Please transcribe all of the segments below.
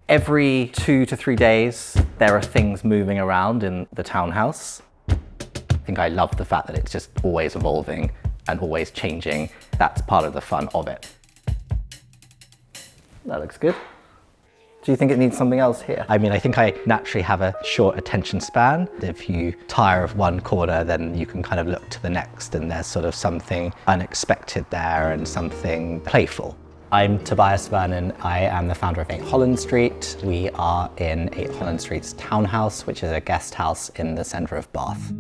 Every 2 to 3 days, there are things moving around in the townhouse. I think I love the fact that it's just always evolving and always changing. That's part of the fun of it. That looks good. Do you think it needs something else here? I mean, I think I naturally have a short attention span. If you tire of one corner, then you can kind of look to the next and there's sort of something unexpected there and something playful. I'm Tobias Vernon. I am the founder of 8 Holland Street. We are in 8 Holland Street's Townhouse, which is a guest house in the centre of Bath.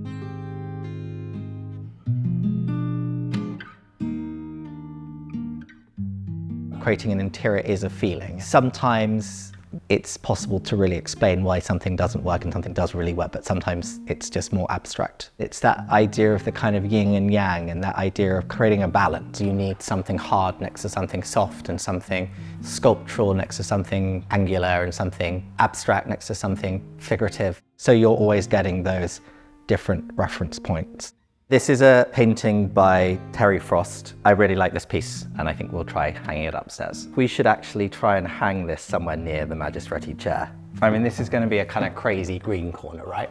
Creating an interior is a feeling. Sometimes it's possible to really explain why something doesn't work and something does really work, but sometimes it's just more abstract. It's that idea of the kind of yin and yang and that idea of creating a balance. You need something hard next to something soft and something sculptural next to something angular and something abstract next to something figurative. So you're always getting those different reference points. This is a painting by Terry Frost. I really like this piece and I think we'll try hanging it upstairs. We should actually try and hang this somewhere near the magistrate chair. I mean, this is going to be a kind of crazy green corner, right?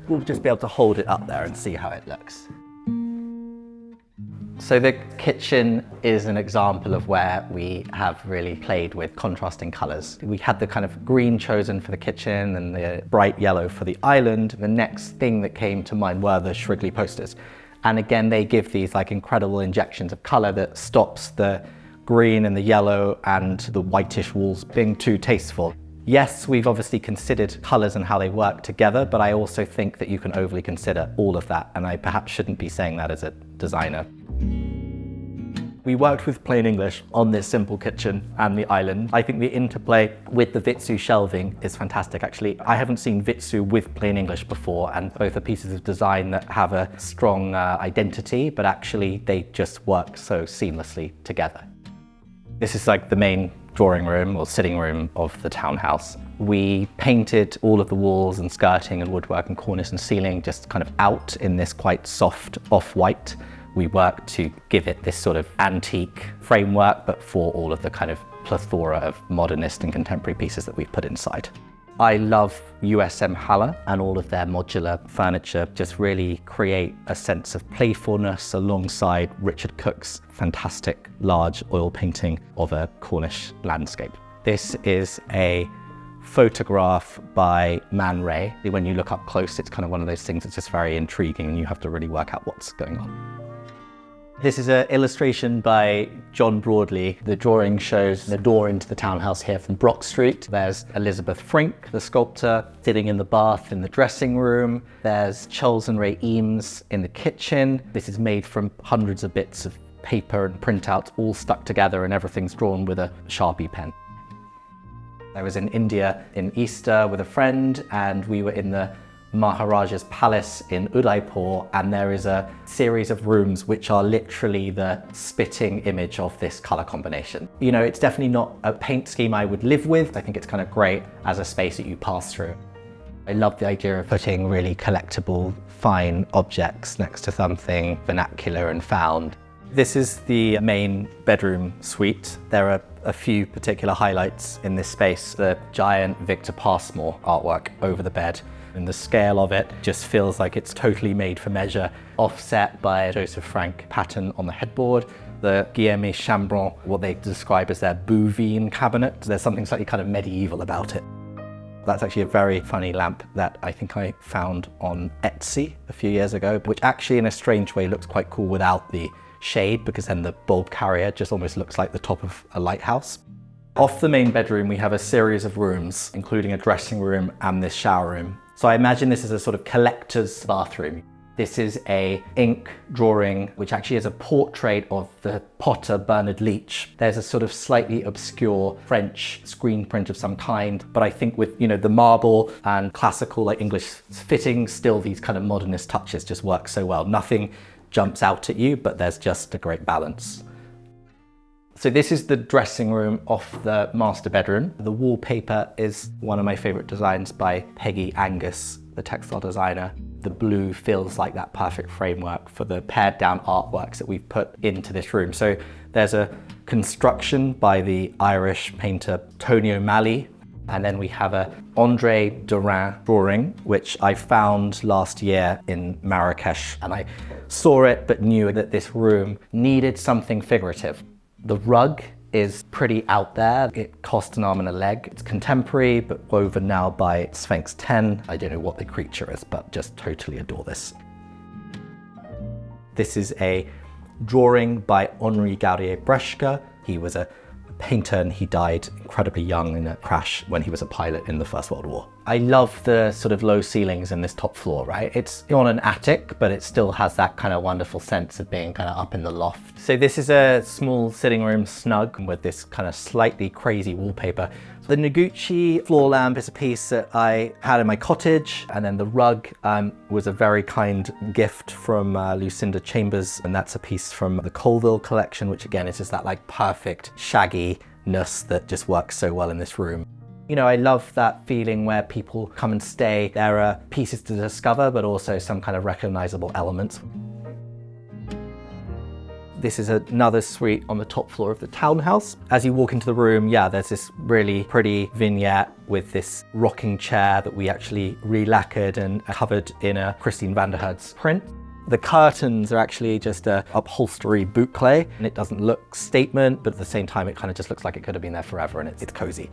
We'll just be able to hold it up there and see how it looks. So the kitchen is an example of where we have really played with contrasting colours. We had the kind of green chosen for the kitchen and the bright yellow for the island. The next thing that came to mind were the Shrigley posters. And again, they give these like incredible injections of colour that stops the green and the yellow and the whitish walls being too tasteful. Yes, we've obviously considered colours and how they work together, but I also think that you can overly consider all of that, and I perhaps shouldn't be saying that as a designer. We worked with plain English on this simple kitchen and the island. I think the interplay with the Vitsu shelving is fantastic, actually. I haven't seen Vitsu with plain English before, and both are pieces of design that have a strong identity, but actually they just work so seamlessly together. This is like the main drawing room or sitting room of the townhouse. We painted all of the walls and skirting and woodwork and cornice and ceiling just kind of out in this quite soft off-white. We worked to give it this sort of antique framework, but for all of the kind of plethora of modernist and contemporary pieces that we've put inside. I love USM Haller, and all of their modular furniture just really create a sense of playfulness alongside Richard Cook's fantastic large oil painting of a Cornish landscape. This is a photograph by Man Ray. When you look up close, it's kind of one of those things that's just very intriguing and you have to really work out what's going on. This is an illustration by John Broadley. The drawing shows the door into the townhouse here from Brock Street. There's Elizabeth Frink, the sculptor, sitting in the bath in the dressing room. There's Charles and Ray Eames in the kitchen. This is made from hundreds of bits of paper and printouts all stuck together, and everything's drawn with a Sharpie pen. I was in India in Easter with a friend, and we were in the Maharaja's palace in Udaipur, and there is a series of rooms which are literally the spitting image of this color combination. You know, it's definitely not a paint scheme I would live with. I think it's kind of great as a space that you pass through. I love the idea of putting really collectible, fine objects next to something vernacular and found. This is the main bedroom suite. There are a few particular highlights in this space. The giant Victor Passmore artwork over the bed, and the scale of it just feels like it's totally made for measure, offset by a Joseph Frank pattern on the headboard. The Guillerme Chambron, what they describe as their Bouvine cabinet. There's something slightly kind of medieval about it. That's actually a very funny lamp that I think I found on Etsy a few years ago, which actually in a strange way looks quite cool without the shade, because then the bulb carrier just almost looks like the top of a lighthouse. Off the main bedroom, we have a series of rooms, including a dressing room and this shower room. So I imagine this is a sort of collector's bathroom. This is a ink drawing, which actually is a portrait of the potter Bernard Leach. There's a sort of slightly obscure French screen print of some kind, but I think with, you know, the marble and classical like English fittings, still these kind of modernist touches just work so well. Nothing jumps out at you, but there's just a great balance. So this is the dressing room off the master bedroom. The wallpaper is one of my favorite designs by Peggy Angus, the textile designer. The blue feels like that perfect framework for the pared down artworks that we've put into this room. So there's a construction by the Irish painter Tony O'Malley. And then we have a Andre Derain drawing, which I found last year in Marrakesh. And I saw it, but knew that this room needed something figurative. The rug is pretty out there. It cost an arm and a leg. It's contemporary, but woven now by Sphinx 10. I don't know what the creature is, but just totally adore this. This is a drawing by Henri Gaudier-Breschke. He was a painter and he died incredibly young in a crash when he was a pilot in the First World War. I love the sort of low ceilings in this top floor, right? It's on an attic, but it still has that kind of wonderful sense of being kind of up in the loft. So this is a small sitting room snug with this kind of slightly crazy wallpaper. The Noguchi floor lamp is a piece that I had in my cottage, and then the rug was a very kind gift from Lucinda Chambers, and that's a piece from the Colville collection, which again is just that like perfect shagginess that just works so well in this room. You know, I love that feeling where people come and stay. There are pieces to discover, but also some kind of recognizable elements. This is another suite on the top floor of the townhouse. As you walk into the room, yeah, there's this really pretty vignette with this rocking chair that we actually re-lacquered and covered in a Christine Vanderherd's print. The curtains are actually just a upholstery boucle, and it doesn't look statement, but at the same time, it kind of just looks like it could have been there forever, and it's cozy.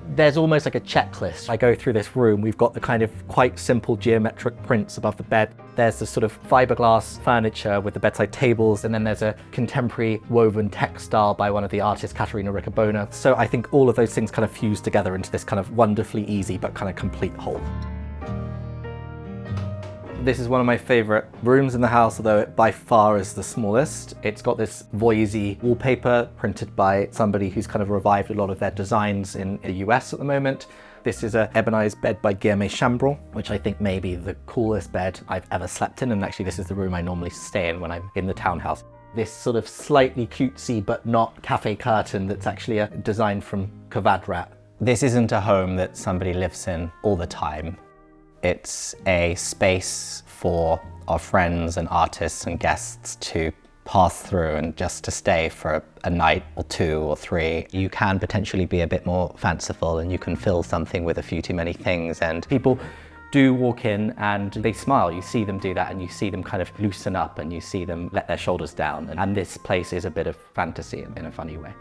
There's almost like a checklist. I go through this room, we've got the kind of quite simple geometric prints above the bed. There's the sort of fiberglass furniture with the bedside tables, and then there's a contemporary woven textile by one of the artists, Caterina Riccobona. So I think all of those things kind of fuse together into this kind of wonderfully easy but kind of complete whole. This is one of my favorite rooms in the house, although it by far is the smallest. It's got this Voisey wallpaper printed by somebody who's kind of revived a lot of their designs in the US at the moment. This is a ebonized bed by Guillermet Chambrol, which I think may be the coolest bed I've ever slept in. And actually this is the room I normally stay in when I'm in the townhouse. This sort of slightly cutesy but not cafe curtain that's actually a design from Kvadrat. This isn't a home that somebody lives in all the time. It's a space for our friends and artists and guests to pass through and just to stay for a night or two or three. You can potentially be a bit more fanciful and you can fill something with a few too many things, and people do walk in and they smile. You see them do that and you see them kind of loosen up and you see them let their shoulders down. And this place is a bit of fantasy in a funny way.